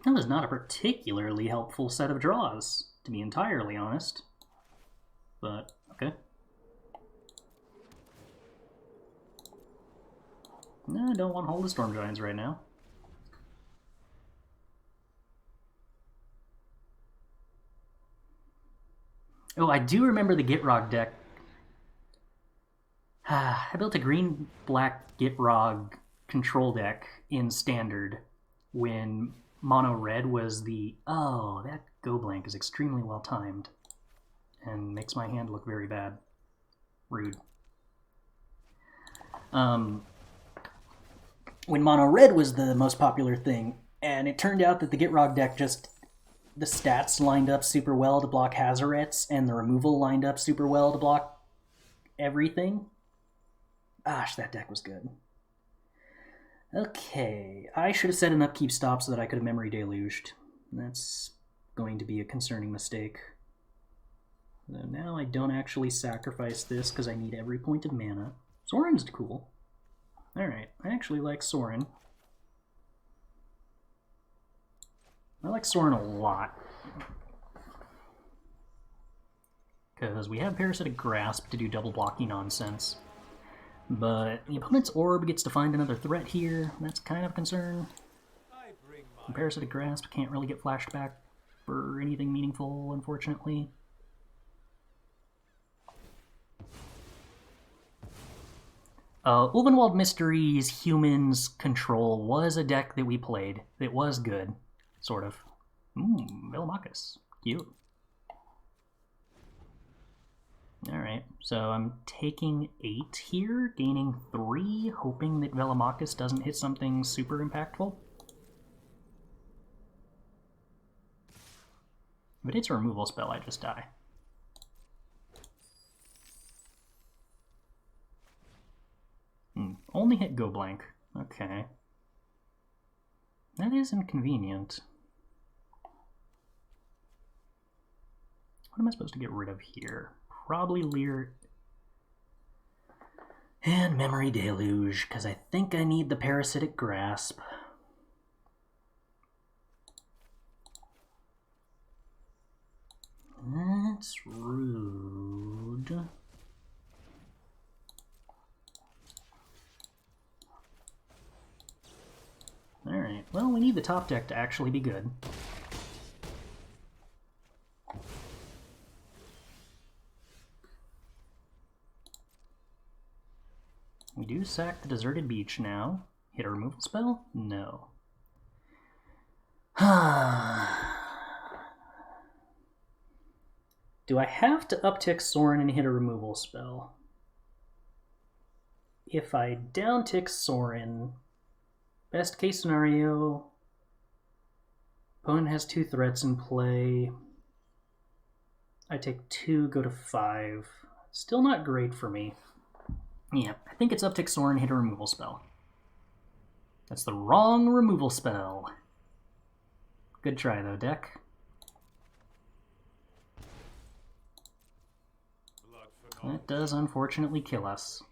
That was not a particularly helpful set of draws, to be entirely honest. But, okay. No, I don't want to hold the Storm Giants right now. Oh, I do remember the Gitrog deck. I built a green-black Gitrog control deck in Standard when Mono Red was the... Oh, that Go Blank is extremely well timed and makes my hand look very bad. Rude. When Mono Red was the most popular thing, and it turned out that the Gitrog deck just... The stats lined up super well to block Hazarets, and the removal lined up super well to block everything. Gosh, that deck was good. Okay, I should have set an upkeep stop so that I could have Memory Deluged. That's going to be a concerning mistake. So now I don't actually sacrifice this because I need every point of mana. Sorin's cool. Alright, I actually like Sorin. I like Sorin a lot. Because we have Parasitic Grasp to do double blocking nonsense. But the opponent's orb gets to find another threat here. That's kind of a concern. And Parasitic Grasp can't really get flashed back for anything meaningful, unfortunately. Ulvenwald Mysteries Humans Control was a deck that we played. It was good, sort of. Velomachus. Cute. Alright, so I'm taking 8 here, gaining 3, hoping that Velomachus doesn't hit something super impactful. If it hits a removal spell, I just die. Only hit go blank. Okay. That is inconvenient. What am I supposed to get rid of here? Probably Lier and Memory Deluge, because I think I need the Parasitic Grasp. That's rude. Alright, well, we need the top deck to actually be good. We do sack the Deserted Beach now. Hit a removal spell? No. Do I have to uptick Sorin and hit a removal spell? If I downtick Sorin, best case scenario, opponent has 2 threats in play. I take 2, go to 5. Still not great for me. Yeah, I think it's uptick Sorin, hit a removal spell. That's the wrong removal spell. Good try though, deck. That does unfortunately kill us.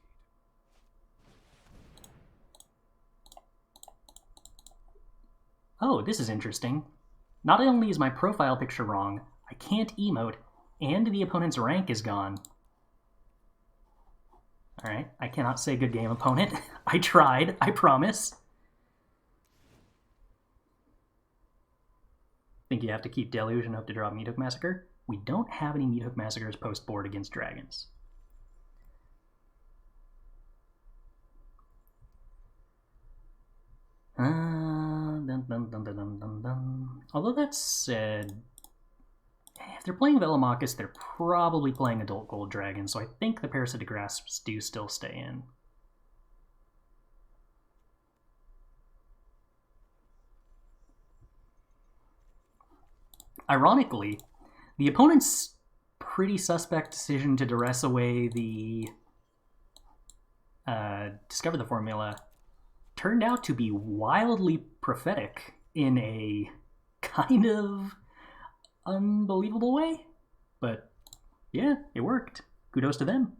Oh, this is interesting. Not only is my profile picture wrong, I can't emote, and the opponent's rank is gone. Alright, I cannot say good game, opponent. I tried, I promise. Think you have to keep Deluge and hope to draw Meathook Massacre? We don't have any Meathook Massacres post-board against dragons. Although that said, if they're playing Velomachus, they're probably playing Adult Gold Dragon, so I think the Parasitic Grasps do still stay in. Ironically, the opponent's pretty suspect decision to duress away the Discover the Formula turned out to be wildly prophetic in a kind of unbelievable way. But yeah, it worked. Kudos to them.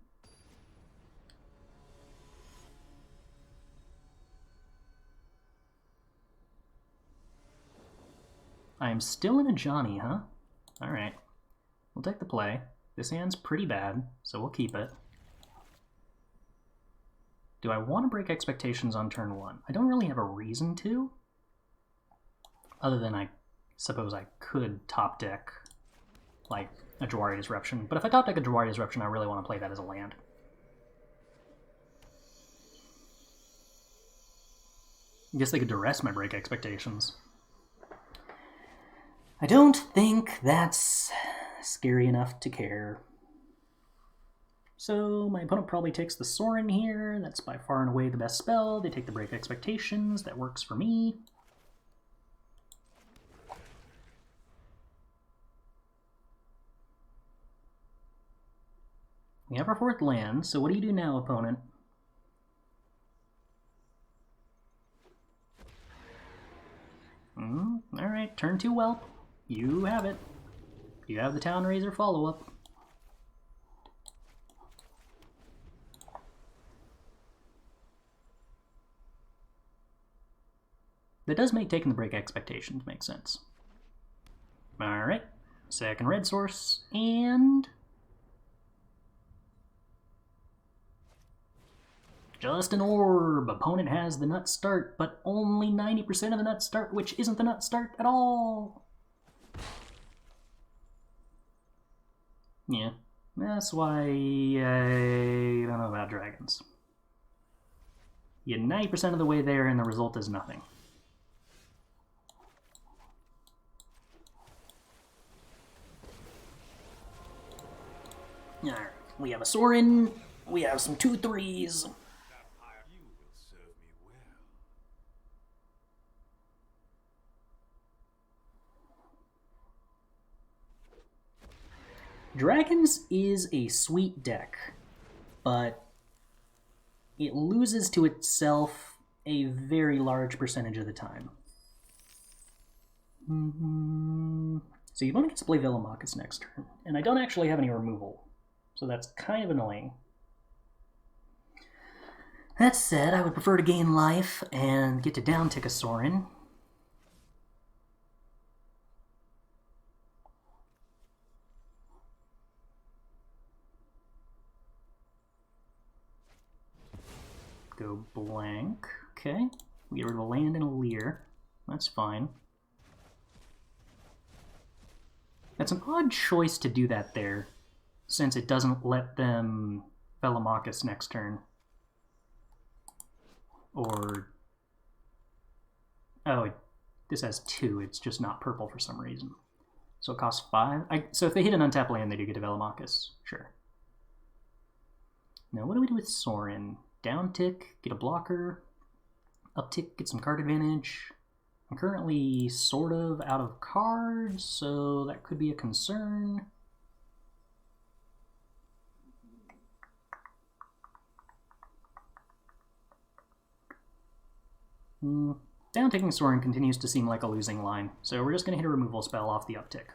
I'm still in a Johnny, huh? Alright. We'll take the play. This hand's pretty bad, so we'll keep it. Do I want to break expectations on turn 1? I don't really have a reason to. Other than I suppose I could top deck, like, a Jwari Disruption. But if I top deck a Jwari Disruption, I really want to play that as a land. I guess they could duress my break expectations. I don't think that's scary enough to care. So my opponent probably takes the Sorin here. That's by far and away the best spell. They take the break expectations. That works for me. We have our 4th land, so what do you do now, opponent? Alright, turn 2 Whelp. You have it. You have the Town Razor follow-up. That does make taking the break expectations make sense. Alright, second red source, and... just an orb. Opponent has the nut start, but only 90% of the nut start, which isn't the nut start at all. Yeah, that's why I don't know about dragons. You're 90% of the way there, and the result is nothing. Alright, we have a Sorin, we have some 2/3s. Dragons is a sweet deck, but it loses to itself a very large percentage of the time. So your opponent gets to play Velomachus next turn, and I don't actually have any removal, so that's kind of annoying. That said, I would prefer to gain life and get to downtick a Sorin. Go blank. Okay. We get rid of a land and a Lier. That's fine. That's an odd choice to do that there, since it doesn't let them Velomachus next turn. Or... oh, this has 2. It's just not purple for some reason. So it costs 5. So if they hit an untapped land, they do get to Velomachus. Sure. Now what do we do with Sorin? Downtick, get a blocker. Uptick, get some card advantage. I'm currently sort of out of cards, so that could be a concern. Downticking Sorin continues to seem like a losing line, so we're just going to hit a removal spell off the uptick.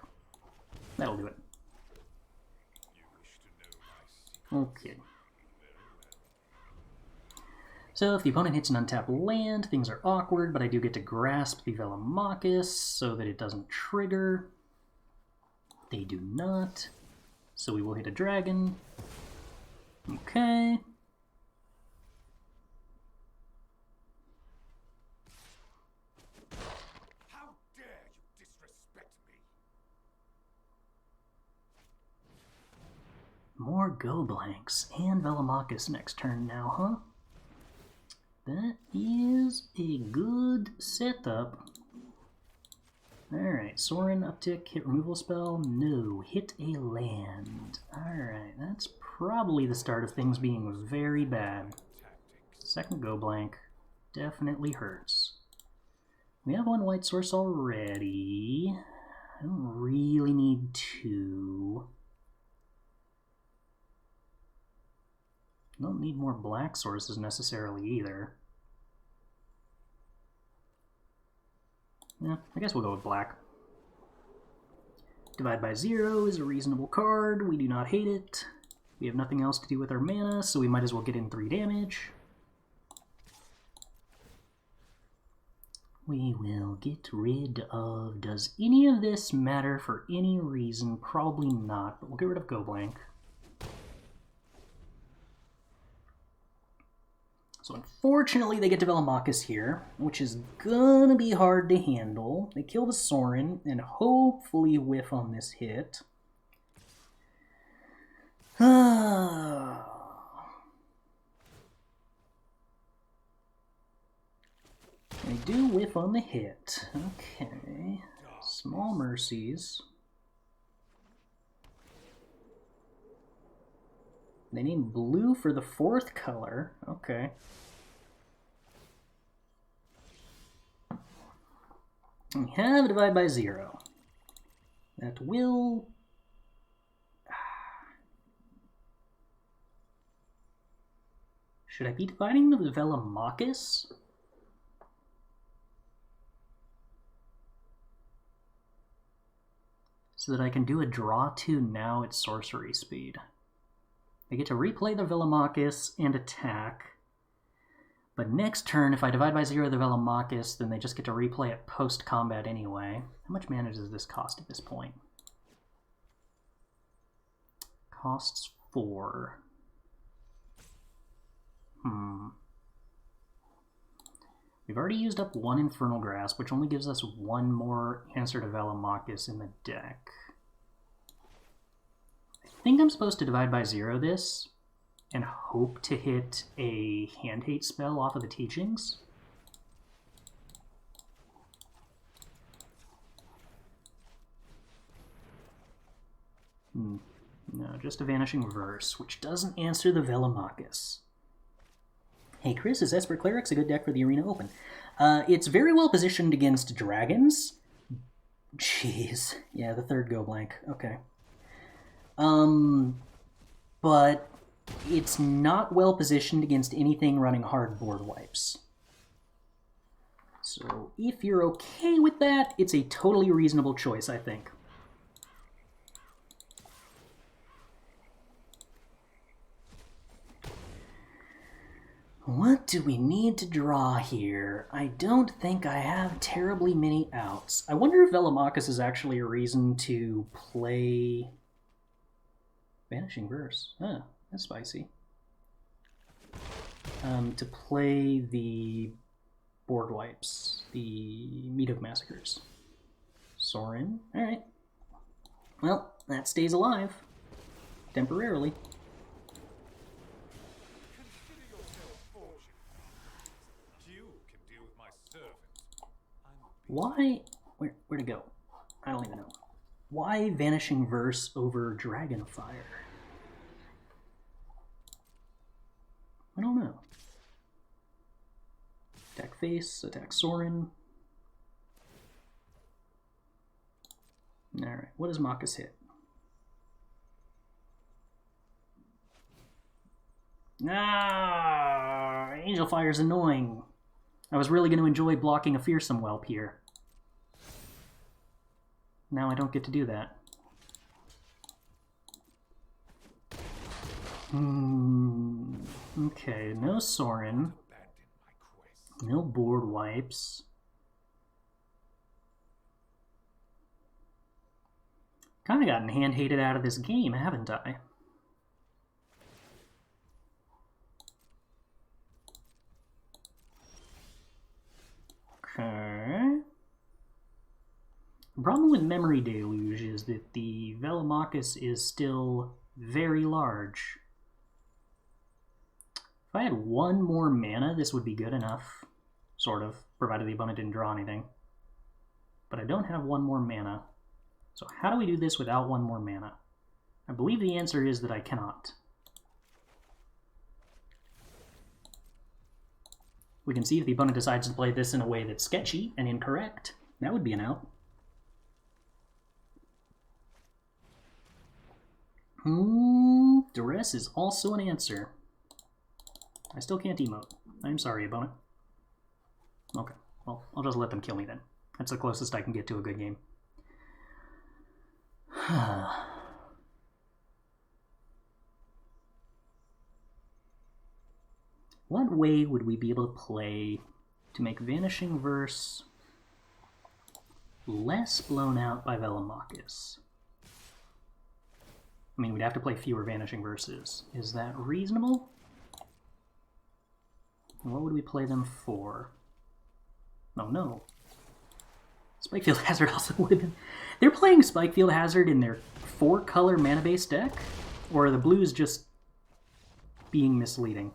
That'll do it. Okay. So if the opponent hits an untapped land, things are awkward, but I do get to grasp the Velomachus so that it doesn't trigger. They do not. So we will hit a dragon. Okay. How dare you disrespect me? More go blanks and Velomachus next turn now, huh? That is a good setup. Alright, Sorin, uptick, hit removal spell. No, hit a land. Alright, that's probably the start of things being very bad. Second go blank definitely hurts. We have 1 white source already. I don't really need 2. Don't need more black sources necessarily either. Yeah, I guess we'll go with black. Divide by 0 is a reasonable card. We do not hate it. We have nothing else to do with our mana, so we might as well get in 3 damage. We will get rid of... does any of this matter for any reason? Probably not, but we'll get rid of go blank. So unfortunately they get to Velomachus here, which is gonna be hard to handle. They kill the Sorin and hopefully whiff on this hit. They do whiff on the hit. Okay. Small mercies. They need blue for the 4th color. Okay. We have a divide by 0. That will... should I be dividing the Velomachus? So that I can do a draw 2 now at sorcery speed. I get to replay the Velomachus and attack, But next turn, if I divide by 0 the Velomachus, then they just get to replay it post-combat anyway. How much mana does this cost at this point? Costs 4. We've already used up 1 Infernal Grasp, which only gives us 1 more answer to Velomachus in the deck. I think I'm supposed to divide by 0 this, and hope to hit a hand hate spell off of the teachings. No, just a Vanishing Verse, which doesn't answer the Velomachus. Hey Chris, is Esper Clerics a good deck for the Arena Open? It's very well positioned against dragons. Jeez. Yeah, the third go blank. Okay. But it's not well positioned against anything running hard board wipes. So if you're okay with that, it's a totally reasonable choice, I think. What do we need to draw here? I don't think I have terribly many outs. I wonder if Velomachus is actually a reason to play Vanishing Verse. Huh, that's spicy. To play the board wipes, the Meathook Massacres. Sorin, alright. Well, that stays alive. Temporarily. Why? Where to go? I don't even know. Why Vanishing Verse over Dragonfire? I don't know. Attack face, attack Sorin. Alright, what does Machus hit? Ah, Angel Fire's annoying. I was really going to enjoy blocking a Fearsome Whelp here. Now I don't get to do that. Okay, no Sorin. No board wipes. Kinda gotten hand-hated out of this game, haven't I? Okay. The problem with Memory Deluge is that the Velomachus is still very large. If I had 1 more mana, this would be good enough. Sort of, provided the opponent didn't draw anything. But I don't have 1 more mana. So how do we do this without 1 more mana? I believe the answer is that I cannot. We can see if the opponent decides to play this in a way that's sketchy and incorrect. That would be an out. Duress is also an answer. I still can't emote. I'm sorry, opponent. Okay, well, I'll just let them kill me then. That's the closest I can get to a good game. What way would we be able to play to make Vanishing Verse less blown out by Velomachus? I mean, we'd have to play fewer Vanishing Verses. Is that reasonable? And what would we play them for? Oh no. Spikefield Hazard also would have been... They're playing Spikefield Hazard in their 4-color mana-based deck? Or are the blues just being misleading?